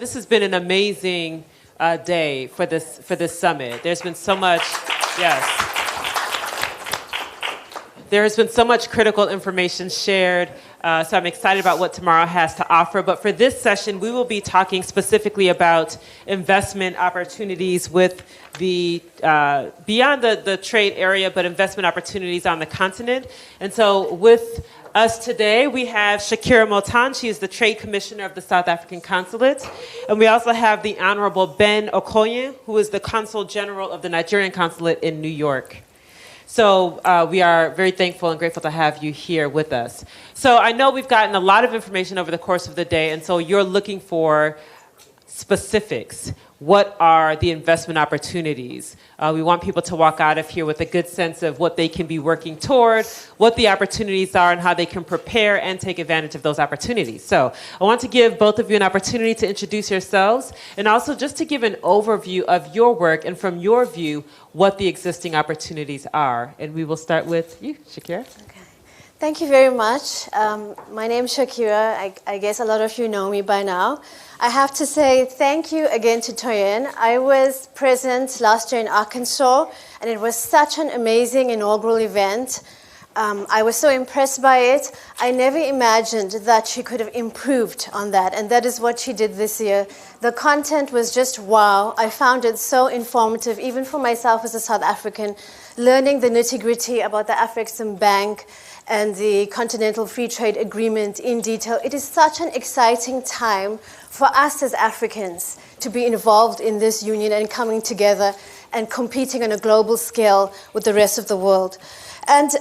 this has been an amazing day for this summit. There's been so much, yes. There has been so much critical information shared, so I'm excited about what tomorrow has to offer. But for this session, we will be talking specifically about investment opportunities with the beyond the trade area, but investment opportunities on the continent. And so with us today, we have Shakira Motan. She is the Trade Commissioner of the South African Consulate. And we also have the Honorable Ben Okoye, who is the Consul General of the Nigerian Consulate in New York. So we are very thankful and grateful to have you here with us. So I know we've gotten a lot of information over the course of the day, and so you're looking for specifics. What are the investment opportunities? We want people to walk out of here with a good sense of what they can be working toward, what the opportunities are, and how they can prepare and take advantage of those opportunities. So I want to give both of you an opportunity to introduce yourselves, and also just to give an overview of your work, and from your view, what the existing opportunities are. And we will start with you, Shakira. Okay. Thank you very much. My name is Shakira. I guess a lot of you know me by now. I have to say thank you again to Toyin. I was present last year in Arkansas, and it was such an amazing inaugural event. I was so impressed by it. I never imagined that she could have improved on that, and that is what she did this year. The content was just wow. I found it so informative, even for myself as a South African, learning the nitty-gritty about the Afrexim Bank and the Continental Free Trade Agreement in detail. It is such an exciting time for us as Africans to be involved in this union and coming together and competing on a global scale with the rest of the world. And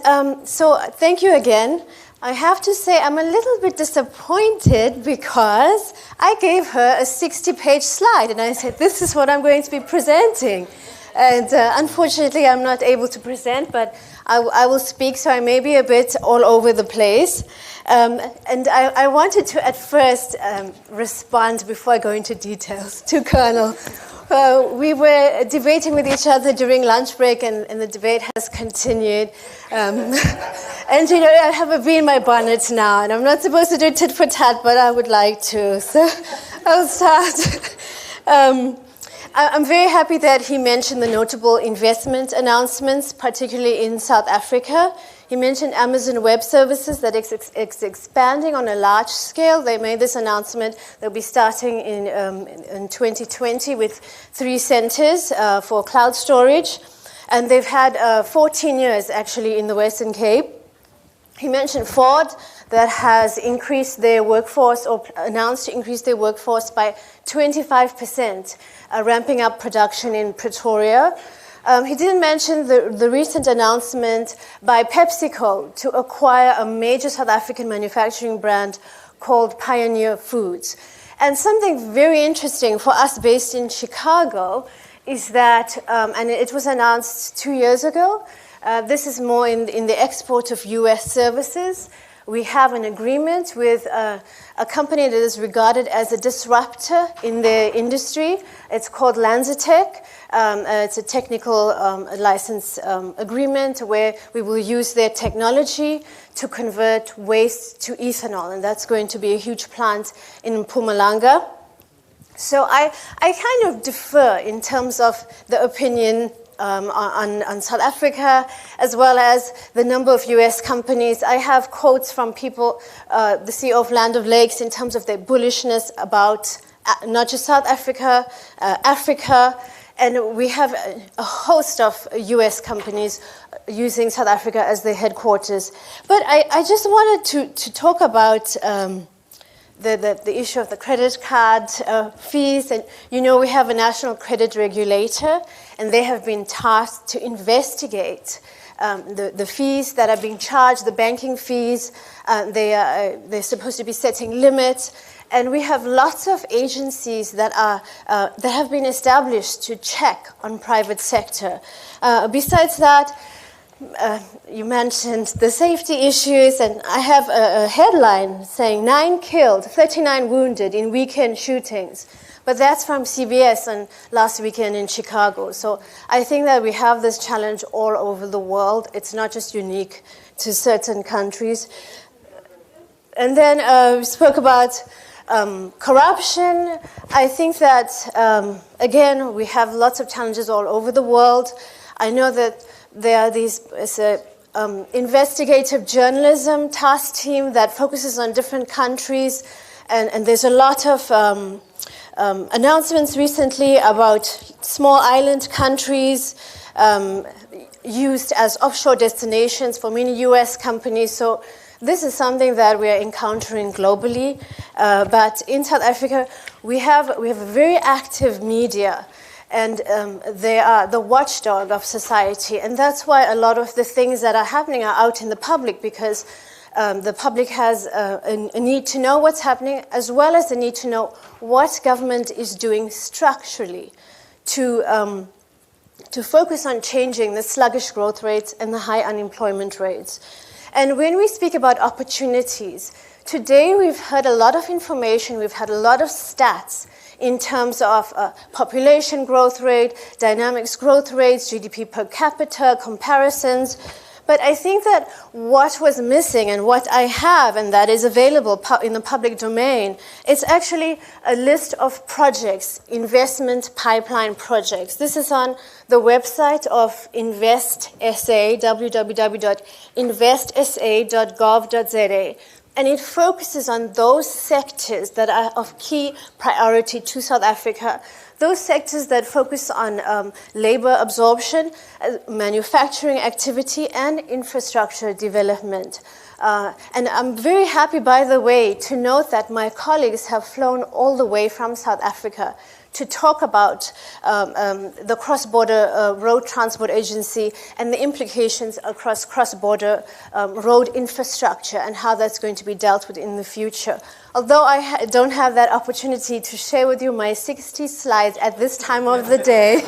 so thank you again. I have to say I'm a little bit disappointed because I gave her a 60-page slide and I said, this is what I'm going to be presenting. And unfortunately, I'm not able to present, but I will speak, so I may be a bit all over the place. And I wanted to, at first, respond before I go into details to Colonel. We were debating with each other during lunch break, and the debate has continued. And, you know, I have a bee in my bonnet now, and I'm not supposed to do tit for tat, but I would like to. So I'll start. I'm very happy that he mentioned the notable investment announcements, particularly in South Africa. He mentioned Amazon Web Services that it's expanding on a large scale. They made this announcement. They'll be starting in 2020 with 3 centers for cloud storage. And they've had 14 years, actually, in the Western Cape. He mentioned Ford, that has increased their workforce or announced to increase their workforce by 25%, ramping up production in Pretoria. He didn't mention the recent announcement by PepsiCo to acquire a major South African manufacturing brand called Pioneer Foods. And something very interesting for us based in Chicago is that, and it was announced 2 years ago, this is more in the export of US services. We have an agreement with a company that is regarded as a disruptor in the industry. It's called LanzaTech. It's a technical license agreement where we will use their technology to convert waste to ethanol, and that's going to be a huge plant in Mpumalanga. So I kind of defer in terms of the opinion on South Africa, as well as the number of US companies. I have quotes from people, the CEO of Land of Lakes, in terms of their bullishness about not just South Africa, Africa, and we have a host of US companies using South Africa as their headquarters. But I just wanted to talk about the issue of the credit card fees. And you know, we have a national credit regulator, and they have been tasked to investigate the fees that are being charged, the banking fees. They're supposed to be setting limits. And we have lots of agencies that have been established to check on private sector. Besides that, you mentioned the safety issues, and I have a headline saying 9 killed, 39 wounded in weekend shootings. But that's from CBS on last weekend in Chicago. So I think that we have this challenge all over the world. It's not just unique to certain countries. And then we spoke about Corruption, I think that, again, we have lots of challenges all over the world. I know that there are investigative journalism task team that focuses on different countries, and there's a lot of announcements recently about small island countries used as offshore destinations for many US companies. So this is something that we are encountering globally. But in South Africa, we have a very active media, and they are the watchdog of society. And that's why a lot of the things that are happening are out in the public, because the public has a need to know what's happening, as well as the need to know what government is doing structurally to focus on changing the sluggish growth rates and the high unemployment rates. And when we speak about opportunities, today we've heard a lot of information, we've had a lot of stats in terms of population growth rate, dynamics growth rates, GDP per capita, comparisons. But I think that what was missing, and what I have, and that is available in the public domain, it's actually a list of projects, investment pipeline projects. This is on the website of InvestSA, www.investsa.gov.za. And it focuses on those sectors that are of key priority to South Africa. Those sectors that focus on labor absorption, manufacturing activity, and infrastructure development. And I'm very happy, by the way, to note that my colleagues have flown all the way from South Africa to talk about the cross-border road transport agency and the implications across cross-border road infrastructure and how that's going to be dealt with in the future. Although I don't have that opportunity to share with you my 60 slides at this time of the day,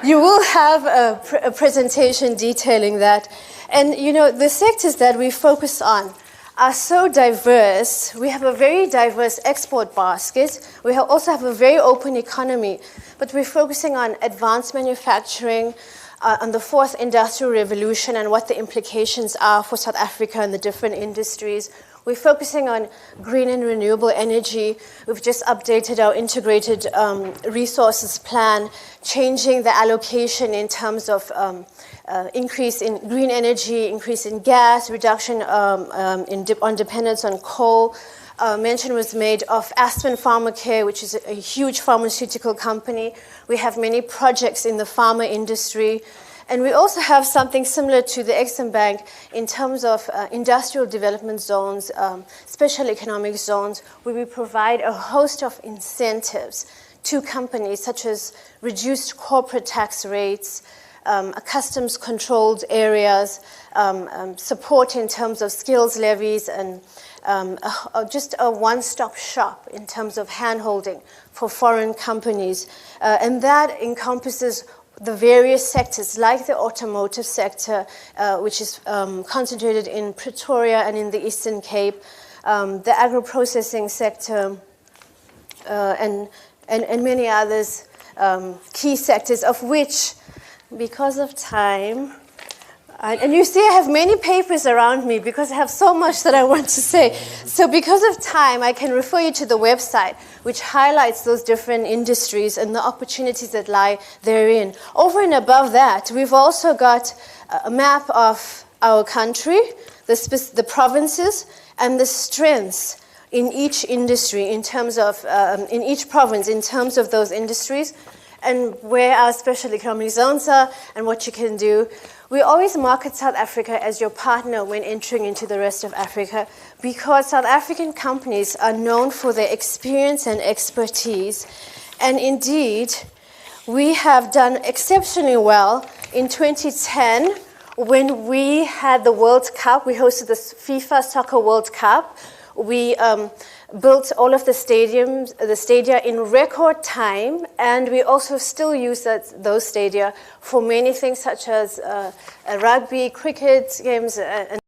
you will have a presentation detailing that. And you know, the sectors that we focus on are so diverse. We have a very diverse export basket. We also have a very open economy, but we're focusing on advanced manufacturing, on the fourth industrial revolution and what the implications are for South Africa and the different industries. We're focusing on green and renewable energy. We've just updated our integrated resources plan, changing the allocation in terms of increase in green energy, increase in gas, reduction on dependence on coal. Mention was made of Aspen Pharmacare, which is a huge pharmaceutical company. We have many projects in the pharma industry. And we also have something similar to the Exim Bank in terms of industrial development zones, special economic zones, where we provide a host of incentives to companies, such as reduced corporate tax rates, customs-controlled areas, support in terms of skills levies, and just a one-stop shop in terms of hand-holding for foreign companies. And that encompasses the various sectors, like the automotive sector, which is concentrated in Pretoria and in the Eastern Cape, the agro-processing sector, and many others, key sectors, of which, because of time, and you see I have many papers around me because I have so much that I want to say. So because of time, I can refer you to the website, which highlights those different industries and the opportunities that lie therein. Over and above that, we've also got a map of our country, the provinces, and the strengths in each industry in terms of, in each province, in terms of those industries, and where our special economic zones are and what you can do. We always market South Africa as your partner when entering into the rest of Africa, because South African companies are known for their experience and expertise. And indeed, we have done exceptionally well in 2010 when we had the World Cup. We hosted the FIFA Soccer World Cup. We built all of the stadia in record time, and we also still use those stadia for many things, such as rugby, cricket games, and